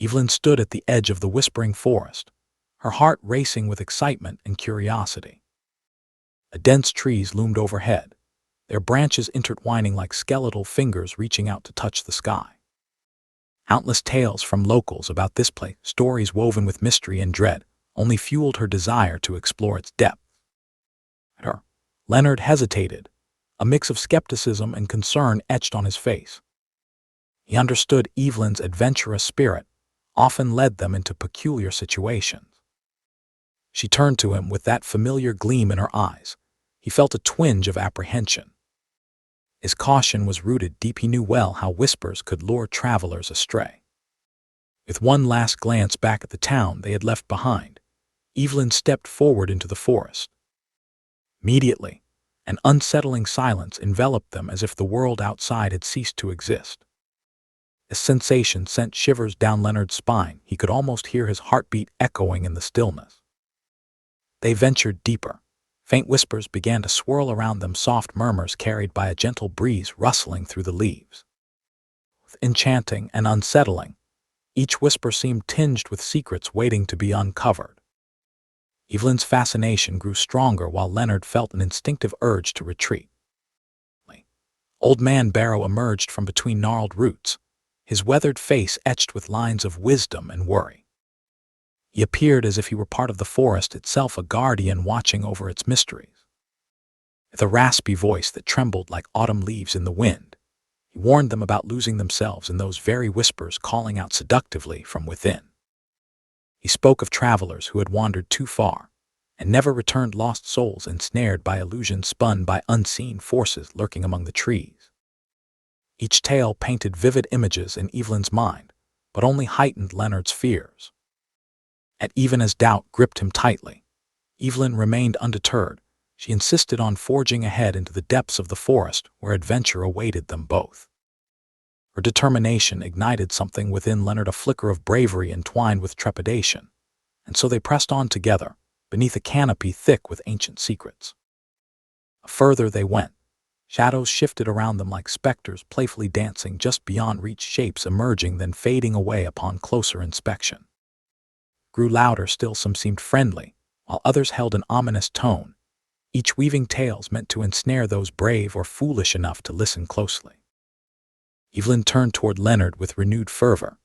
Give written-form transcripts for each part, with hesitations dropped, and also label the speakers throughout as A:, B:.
A: Evelyn stood at the edge of the whispering forest, her heart racing with excitement and curiosity. Dense trees loomed overhead, their branches intertwining like skeletal fingers reaching out to touch the sky. Countless tales from locals about this place, stories woven with mystery and dread, only fueled her desire to explore its depth. Leonard hesitated, a mix of skepticism and concern etched on his face. He understood Evelyn's adventurous spirit often led them into peculiar situations. She turned to him with that familiar gleam in her eyes. He felt a twinge of apprehension. His caution was rooted deep. He knew well how whispers could lure travelers astray. With one last glance back at the town they had left behind, Evelyn stepped forward into the forest. Immediately, an unsettling silence enveloped them as if the world outside had ceased to exist. A sensation sent shivers down Leonard's spine. He could almost hear his heartbeat echoing in the stillness. They ventured deeper. Faint whispers began to swirl around them, soft murmurs carried by a gentle breeze rustling through the leaves. Enchanting and unsettling, each whisper seemed tinged with secrets waiting to be uncovered. Evelyn's fascination grew stronger while Leonard felt an instinctive urge to retreat. Old Man Barrow emerged from between gnarled roots, his weathered face etched with lines of wisdom and worry. He appeared as if he were part of the forest itself, a guardian watching over its mysteries. With a raspy voice that trembled like autumn leaves in the wind, he warned them about losing themselves in those very whispers calling out seductively from within. He spoke of travelers who had wandered too far and never returned, lost souls ensnared by illusions spun by unseen forces lurking among the trees. Each tale painted vivid images in Evelyn's mind, but only heightened Leonard's fears. And even as doubt gripped him tightly, Evelyn remained undeterred. She insisted on forging ahead into the depths of the forest where adventure awaited them both. Her determination ignited something within Leonard, a flicker of bravery entwined with trepidation, and so they pressed on together, beneath a canopy thick with ancient secrets. Further they went. Shadows shifted around them like specters playfully dancing just beyond reach, shapes emerging then fading away upon closer inspection. Grew louder still, some seemed friendly, while others held an ominous tone, each weaving tales meant to ensnare those brave or foolish enough to listen closely. Evelyn turned toward Leonard with renewed fervor.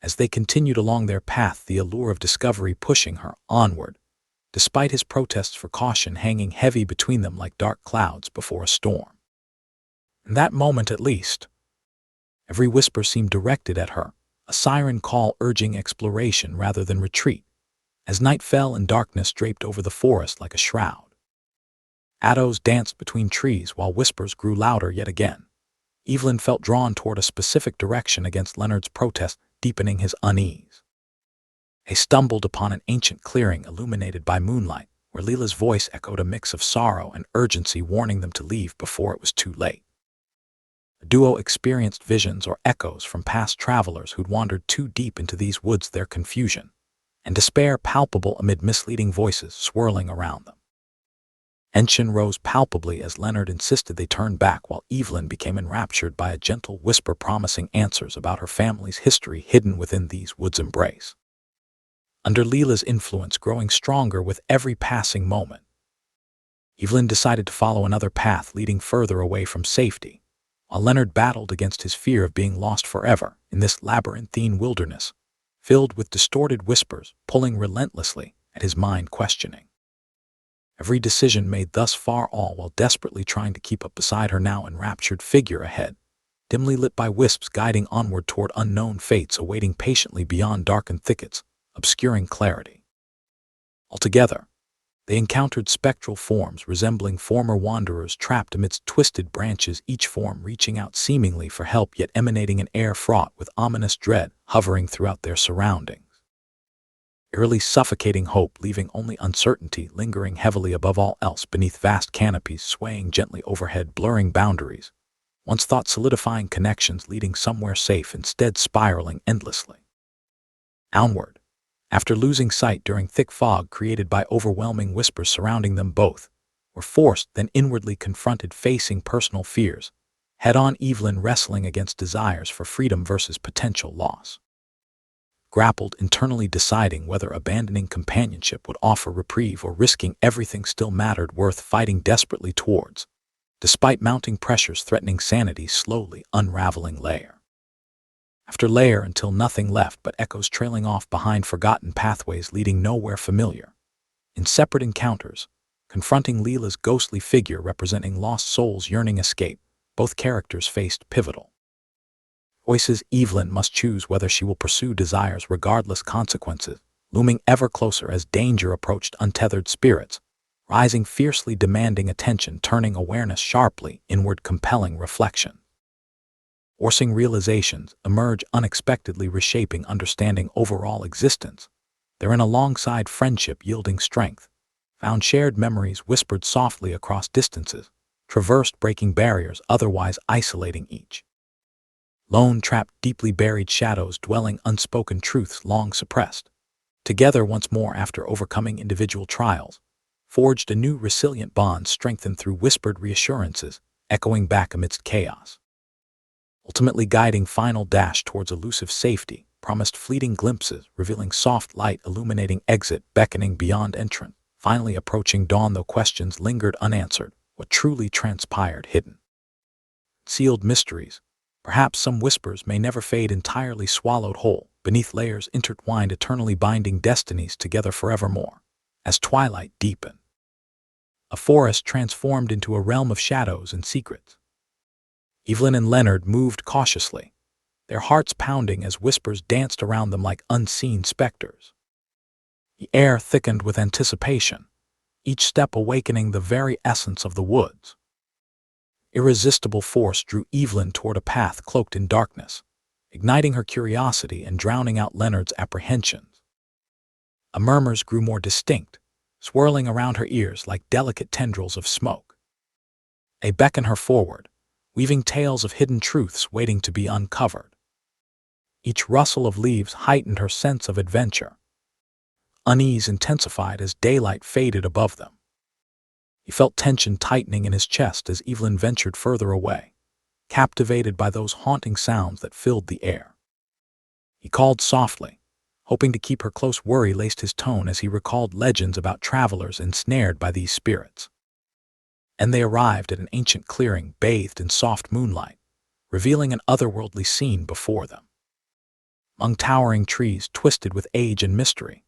A: As they continued along their path, the allure of discovery pushing her onward, despite his protests for caution hanging heavy between them like dark clouds before a storm. In that moment at least, every whisper seemed directed at her, a siren call urging exploration rather than retreat, as night fell and darkness draped over the forest like a shroud. Shadows danced between trees while whispers grew louder yet again. Evelyn felt drawn toward a specific direction against Leonard's protest, deepening his unease. They stumbled upon an ancient clearing illuminated by moonlight, where Leela's voice echoed a mix of sorrow and urgency, warning them to leave before it was too late. The duo experienced visions or echoes from past travelers who'd wandered too deep into these woods, their confusion and despair palpable amid misleading voices swirling around them. Tension rose palpably as Leonard insisted they turn back, while Evelyn became enraptured by a gentle whisper promising answers about her family's history hidden within these woods' embrace. Under Leela's influence growing stronger with every passing moment, Evelyn decided to follow another path leading further away from safety, while Leonard battled against his fear of being lost forever in this labyrinthine wilderness, filled with distorted whispers pulling relentlessly at his mind, questioning every decision made thus far, all while desperately trying to keep up beside her now enraptured figure ahead, dimly lit by wisps guiding onward toward unknown fates awaiting patiently beyond darkened thickets, obscuring clarity. Altogether, they encountered spectral forms resembling former wanderers trapped amidst twisted branches, each form reaching out seemingly for help yet emanating an air fraught with ominous dread hovering throughout their surroundings. Eerily suffocating hope, leaving only uncertainty lingering heavily above all else beneath vast canopies swaying gently overhead, blurring boundaries, once thought solidifying connections leading somewhere safe, instead spiraling endlessly downward. After losing sight during thick fog created by overwhelming whispers surrounding them, both were forced, then inwardly confronted, facing personal fears, head-on, Evelyn wrestling against desires for freedom versus potential loss. grappled internally, deciding whether abandoning companionship would offer reprieve or risking everything still mattered worth fighting desperately towards, despite mounting pressures threatening sanity slowly unraveling layer after layer until nothing left but echoes trailing off behind forgotten pathways leading nowhere familiar. In separate encounters, confronting Leela's ghostly figure representing lost souls yearning escape, both characters faced pivotal choices. Evelyn must choose whether she will pursue desires regardless consequences, looming ever closer as danger approached. Untethered spirits, rising fiercely demanding attention, turning awareness sharply inward, compelling reflection. Forcing realizations emerge unexpectedly, reshaping understanding overall existence. Therein alongside friendship yielding strength, found shared memories whispered softly across distances, traversed breaking barriers otherwise isolating each. Lone trapped deeply buried shadows dwelling unspoken truths long suppressed. Together once more after overcoming individual trials, forged a new resilient bond strengthened through whispered reassurances, echoing back amidst chaos. Ultimately guiding final dash towards elusive safety, promised fleeting glimpses, revealing soft light illuminating exit, beckoning beyond entrance, finally approaching dawn though questions lingered unanswered, what truly transpired hidden. Sealed mysteries, perhaps some whispers may never fade, entirely swallowed whole, beneath layers intertwined, eternally binding destinies together forevermore. As twilight deepened, a forest transformed into a realm of shadows and secrets. Evelyn and Leonard moved cautiously, their hearts pounding as whispers danced around them like unseen specters. The air thickened with anticipation, each step awakening the very essence of the woods. Irresistible force drew Evelyn toward a path cloaked in darkness, igniting her curiosity and drowning out Leonard's apprehensions. The murmurs grew more distinct, swirling around her ears like delicate tendrils of smoke. They beckoned her forward, weaving tales of hidden truths waiting to be uncovered. Each rustle of leaves heightened her sense of adventure. Unease intensified as daylight faded above them. He felt tension tightening in his chest as Evelyn ventured further away, captivated by those haunting sounds that filled the air. He called softly, hoping to keep her close. Worry laced his tone as he recalled legends about travelers ensnared by these spirits. And they arrived at an ancient clearing bathed in soft moonlight, revealing an otherworldly scene before them. Among towering trees twisted with age and mystery,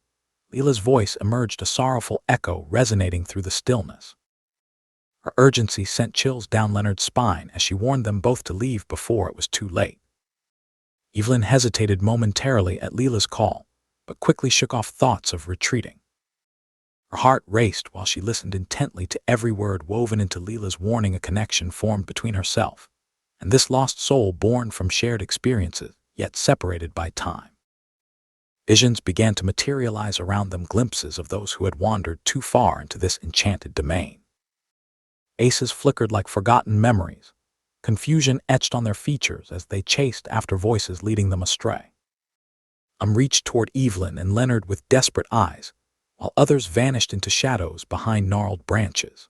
A: Leela's voice emerged, a sorrowful echo resonating through the stillness. Her urgency sent chills down Leonard's spine as she warned them both to leave before it was too late. Evelyn hesitated momentarily at Leela's call, but quickly shook off thoughts of retreating. Her heart raced while she listened intently to every word woven into Leela's warning. A connection formed between herself and this lost soul, born from shared experiences, yet separated by time. Visions began to materialize around them, glimpses of those who had wandered too far into this enchanted domain. Faces flickered like forgotten memories, confusion etched on their features as they chased after voices leading them astray. Some reached toward Evelyn and Leonard with desperate eyes, while others vanished into shadows behind gnarled branches.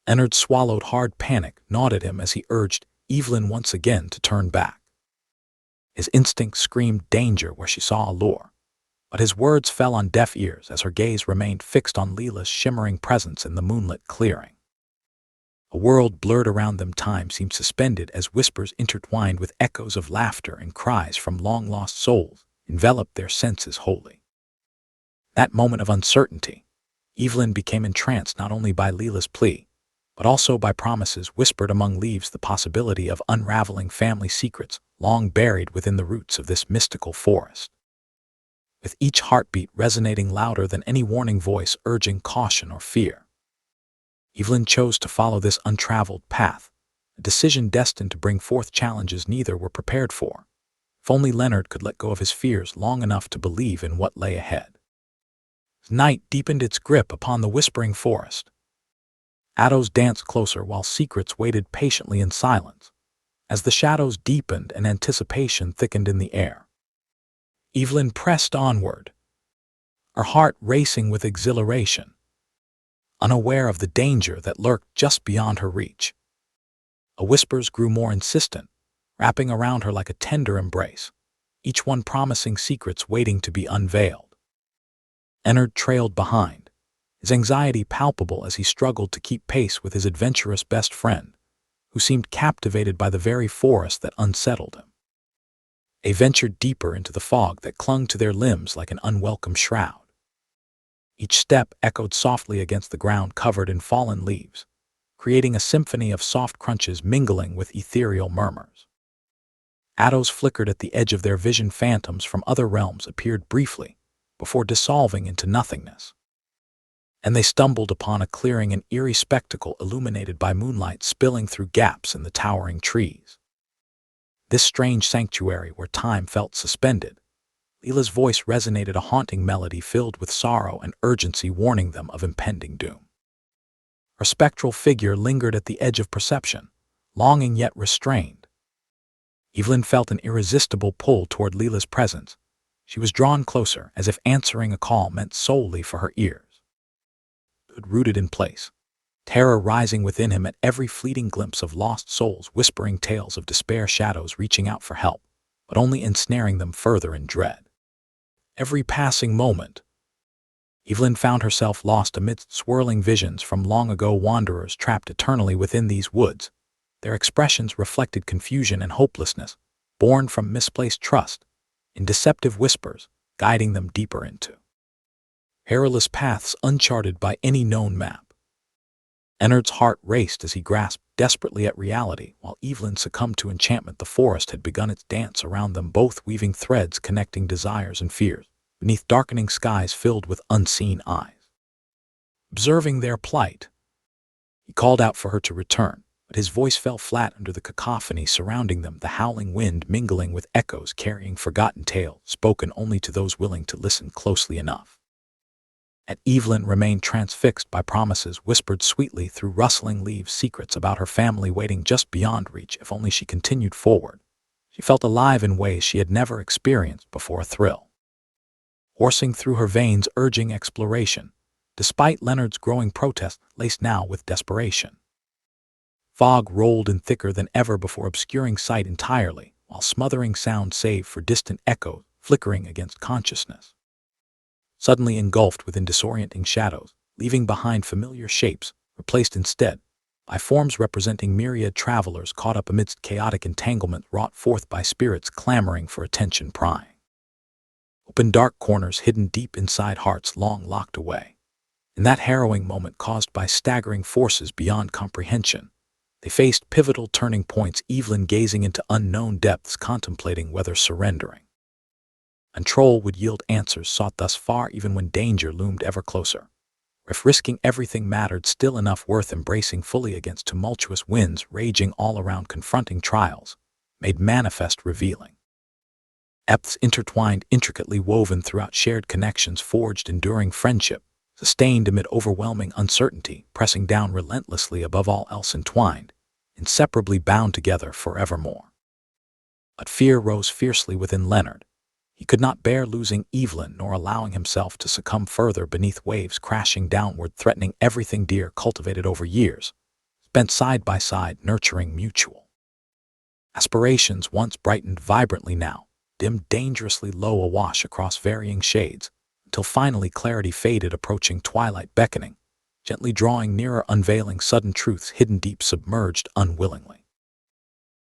A: Leonard swallowed hard, panic gnawed at him as he urged Evelyn once again to turn back. His instinct screamed danger where she saw allure, but his words fell on deaf ears as her gaze remained fixed on Leela's shimmering presence in the moonlit clearing. A world blurred around them, time seemed suspended as whispers intertwined with echoes of laughter and cries from long-lost souls enveloped their senses wholly. That moment of uncertainty, Evelyn became entranced not only by Leela's plea, but also by promises whispered among leaves, the possibility of unraveling family secrets long buried within the roots of this mystical forest. With each heartbeat resonating louder than any warning voice urging caution or fear, Evelyn chose to follow this untraveled path, a decision destined to bring forth challenges neither were prepared for. If only Leonard could let go of his fears long enough to believe in what lay ahead. Night deepened its grip upon the whispering forest. Shadows danced closer while secrets waited patiently in silence. As the shadows deepened and anticipation thickened in the air, Evelyn pressed onward, her heart racing with exhilaration, unaware of the danger that lurked just beyond her reach. The whispers grew more insistent, wrapping around her like a tender embrace, each one promising secrets waiting to be unveiled. Leonard trailed behind, his anxiety palpable as he struggled to keep pace with his adventurous best friend, who seemed captivated by the very forest that unsettled him. They ventured deeper into the fog that clung to their limbs like an unwelcome shroud. Each step echoed softly against the ground covered in fallen leaves, creating a symphony of soft crunches mingling with ethereal murmurs. Shadows flickered at the edge of their vision. Phantoms from other realms appeared briefly, before dissolving into nothingness. And they stumbled upon a clearing, an eerie spectacle illuminated by moonlight spilling through gaps in the towering trees. This strange sanctuary where time felt suspended, Leela's voice resonated, a haunting melody filled with sorrow and urgency, warning them of impending doom. Her spectral figure lingered at the edge of perception, longing yet restrained. Evelyn felt an irresistible pull toward Leela's presence. She was drawn closer, as if answering a call meant solely for her ears. Stood rooted in place, terror rising within him at every fleeting glimpse of lost souls whispering tales of despair, shadows reaching out for help, but only ensnaring them further in dread. Every passing moment, Evelyn found herself lost amidst swirling visions from long ago, wanderers trapped eternally within these woods. Their expressions reflected confusion and hopelessness, born from misplaced trust, in deceptive whispers, guiding them deeper into perilous paths uncharted by any known map. Leonard's heart raced as he grasped desperately at reality, while Evelyn succumbed to enchantment. The forest had begun its dance around them, both weaving threads connecting desires and fears, beneath darkening skies filled with unseen eyes. Observing their plight, he called out for her to return, but his voice fell flat under the cacophony surrounding them, the howling wind mingling with echoes carrying forgotten tales spoken only to those willing to listen closely enough. And Evelyn remained transfixed by promises whispered sweetly through rustling leaves, secrets about her family waiting just beyond reach if only she continued forward. She felt alive in ways she had never experienced before, a thrill coursing through her veins, urging exploration, despite Leonard's growing protest, laced now with desperation. Fog rolled in thicker than ever before, obscuring sight entirely, while smothering sound save for distant echoes flickering against consciousness. Suddenly engulfed within disorienting shadows, leaving behind familiar shapes, replaced instead by forms representing myriad travelers caught up amidst chaotic entanglement wrought forth by spirits clamoring for attention, prying open dark corners hidden deep inside hearts long locked away. In that harrowing moment caused by staggering forces beyond comprehension, they faced pivotal turning points, Evelyn gazing into unknown depths, contemplating whether surrendering control would yield answers sought thus far, even when danger loomed ever closer. If risking everything mattered still enough, worth embracing fully against tumultuous winds raging all around, confronting trials made manifest, revealing depths intertwined, intricately woven throughout shared connections, forged enduring friendship, sustained amid overwhelming uncertainty, pressing down relentlessly above all else, entwined, inseparably bound together forevermore. But fear rose fiercely within Leonard. He could not bear losing Evelyn, nor allowing himself to succumb further beneath waves crashing downward, threatening everything dear, cultivated over years, spent side by side, nurturing mutual aspirations. Once brightened vibrantly, now dimmed dangerously low, awash across varying shades, until finally clarity faded, approaching twilight beckoning, gently drawing nearer, unveiling sudden truths hidden deep, submerged unwillingly,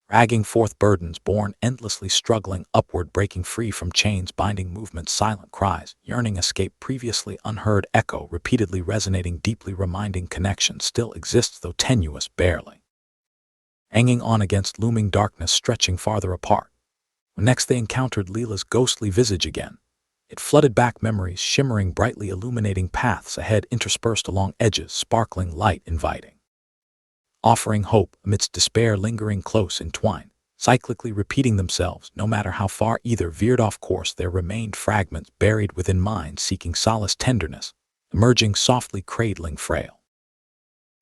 A: dragging forth burdens born endlessly, struggling upward, breaking free from chains binding movements, silent cries, yearning escape, previously unheard echo repeatedly resonating deeply, reminding connection still exists though tenuous, barely hanging on against looming darkness, stretching farther apart. When next they encountered Leela's ghostly visage again, it flooded back memories, shimmering brightly, illuminating paths ahead interspersed along edges, sparkling light inviting, offering hope amidst despair, lingering close entwined, cyclically repeating themselves. No matter how far either veered off course, there remained fragments buried within minds seeking solace, tenderness, emerging softly, cradling frail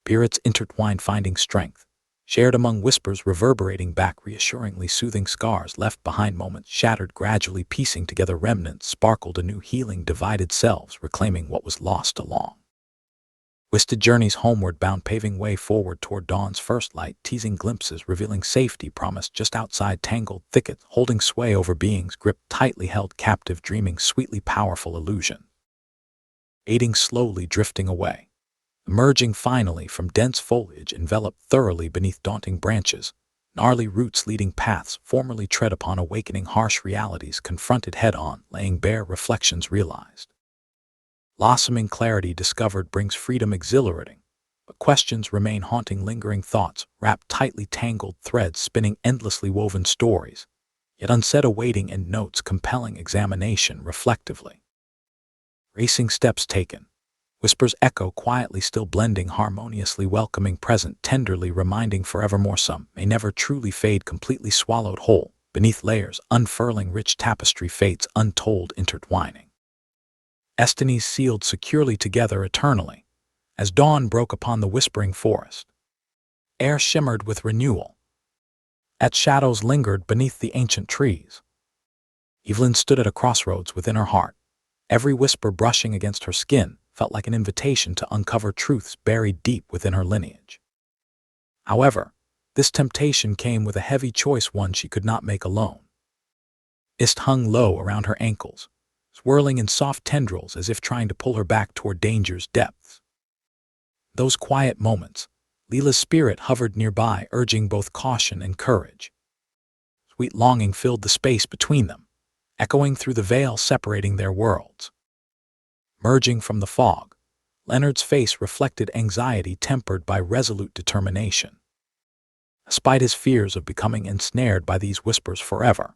A: spirits intertwined, finding strength, shared among whispers reverberating back, reassuringly soothing scars left behind, moments shattered, gradually piecing together remnants, sparkled anew, healing divided selves, reclaiming what was lost along Twisted journeys homeward bound, paving way forward toward dawn's first light, teasing glimpses revealing safety promised just outside tangled thickets, holding sway over beings gripped tightly held captive, dreaming sweetly powerful illusion. Aiding slowly drifting away, emerging finally from dense foliage enveloped thoroughly beneath daunting branches, gnarly roots leading paths formerly tread upon, awakening harsh realities confronted head-on, laying bare reflections realized. Blossoming clarity discovered brings freedom exhilarating, but questions remain haunting, lingering thoughts, wrapped tightly tangled threads spinning endlessly woven stories, yet unsaid awaiting end notes compelling examination reflectively. Racing steps taken, whispers echo quietly still blending harmoniously, welcoming present tenderly, reminding forevermore some may never truly fade, completely swallowed whole, beneath layers unfurling rich tapestry, fates untold intertwining. Destinies sealed securely together eternally, as dawn broke upon the whispering forest. Air shimmered with renewal. At shadows lingered beneath the ancient trees. Evelyn stood at a crossroads within her heart. Every whisper brushing against her skin felt like an invitation to uncover truths buried deep within her lineage. However, this temptation came with a heavy choice, one she could not make alone. Mist hung low around her ankles, swirling in soft tendrils as if trying to pull her back toward danger's depths. Those quiet moments, Leela's spirit hovered nearby, urging both caution and courage. Sweet longing filled the space between them, echoing through the veil separating their worlds. Merging from the fog, Leonard's face reflected anxiety tempered by resolute determination. Despite his fears of becoming ensnared by these whispers forever,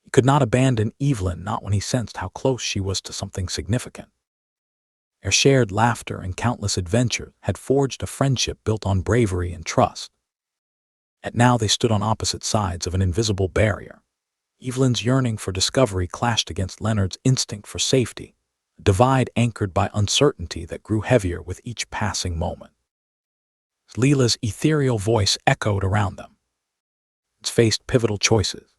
A: he could not abandon Evelyn, not when he sensed how close she was to something significant. Their shared laughter and countless adventures had forged a friendship built on bravery and trust. Yet now they stood on opposite sides of an invisible barrier. Evelyn's yearning for discovery clashed against Leonard's instinct for safety, a divide anchored by uncertainty that grew heavier with each passing moment. Leela's ethereal voice echoed around them. It faced pivotal choices.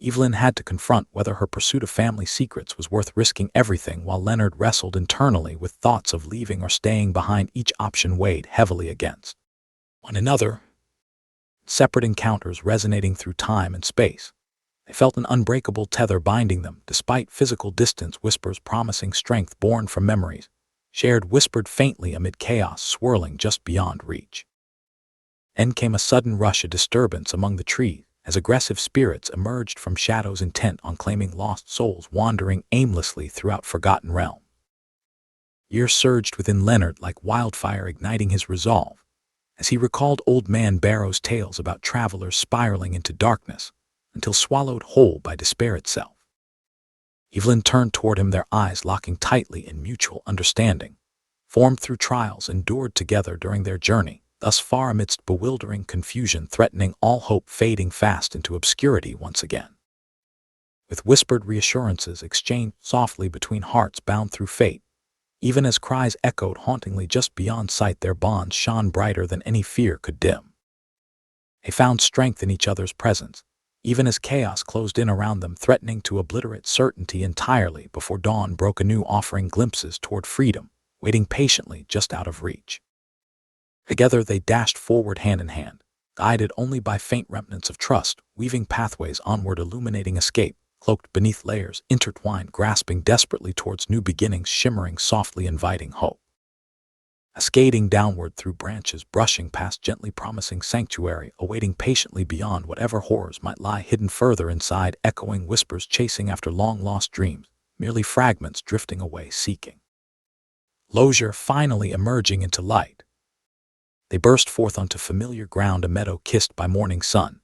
A: Evelyn had to confront whether her pursuit of family secrets was worth risking everything, while Leonard wrestled internally with thoughts of leaving or staying behind. Each option weighed heavily against one another. Separate encounters resonating through time and space. They felt an unbreakable tether binding them, despite physical distance. Whispers promising strength born from memories, shared whispered faintly amid chaos swirling just beyond reach. Then came a sudden rush of disturbance among the trees, as aggressive spirits emerged from shadows intent on claiming lost souls wandering aimlessly throughout forgotten realms. Fear surged within Leonard like wildfire, igniting his resolve, as he recalled Old Man Barrow's tales about travelers spiraling into darkness until swallowed whole by despair itself. Evelyn turned toward him, their eyes locking tightly in mutual understanding, formed through trials endured together during their journey, thus far amidst bewildering confusion threatening all hope, fading fast into obscurity once again. With whispered reassurances exchanged softly between hearts bound through fate, even as cries echoed hauntingly just beyond sight, their bonds shone brighter than any fear could dim. They found strength in each other's presence, even as chaos closed in around them, threatening to obliterate certainty entirely before dawn broke anew, offering glimpses toward freedom, waiting patiently just out of reach. Together they dashed forward hand in hand, guided only by faint remnants of trust, weaving pathways onward, illuminating escape, cloaked beneath layers intertwined, grasping desperately towards new beginnings, shimmering softly, inviting hope. Cascading downward through branches, brushing past gently promising sanctuary, awaiting patiently beyond whatever horrors might lie hidden further inside, echoing whispers chasing after long-lost dreams, merely fragments drifting away seeking closure, finally emerging into light. They burst forth onto familiar ground, a meadow kissed by morning sun.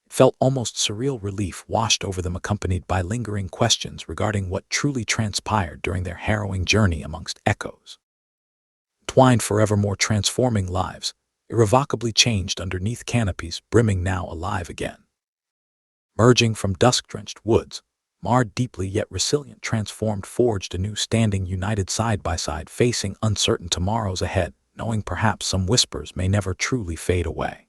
A: It felt almost surreal, relief washed over them, accompanied by lingering questions regarding what truly transpired during their harrowing journey amongst echoes. Twined forevermore, transforming lives, irrevocably changed underneath canopies brimming, now alive again. Merging from dusk-drenched woods, marred deeply yet resilient, transformed, forged anew, standing united side by side, facing uncertain tomorrows ahead, knowing perhaps some whispers may never truly fade away.